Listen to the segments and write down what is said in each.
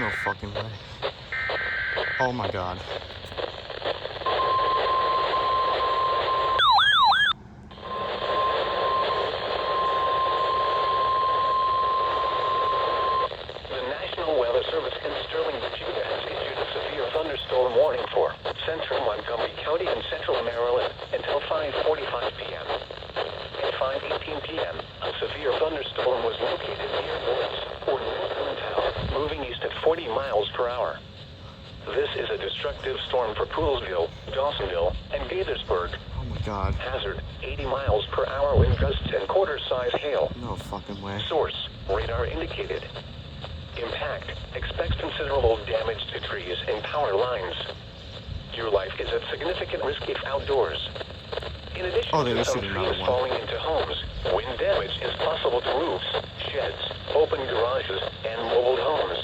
no fucking way. Oh my god. The National Weather Service in Sterling, Virginia has issued a severe thunderstorm warning for central Montgomery County and central Maryland until 5:45 p.m. At 5:18 p.m., a severe thunderstorm was located near Woods, or northern town, moving east at 40 miles per hour. This is a destructive storm for Poolsville, Dawsonville, and Gaithersburg. Oh my god. Hazard, 80 miles per hour wind gusts and quarter-size hail. No fucking way. Source, radar indicated. Impact, expects considerable damage to trees and power lines. Your life is at significant risk if outdoors. In addition to some trees falling into homes, wind damage is possible to roofs, sheds, open garages, and mobile homes.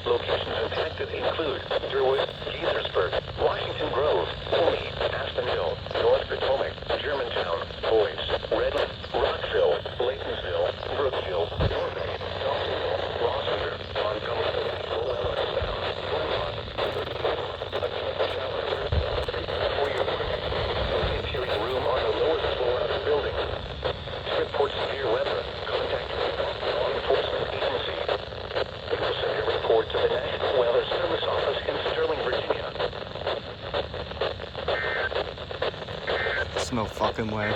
Locations impacted include Durwood, Gaithersburg, Washington Grove, Pony, Aspenville, North Potomac, Germantown, Boys, Redland, Rockville, Laytonsville, Brookville, Norfolk, Dawsonville, Rossiter, Montgomery, Roanoke-Sound, Beaumont, for your interior room on the lowest floor of the building. To report severe weather, contact law enforcement agency. We will send a report to the National Weather Service office in Sterling, Virginia. There's no fucking way.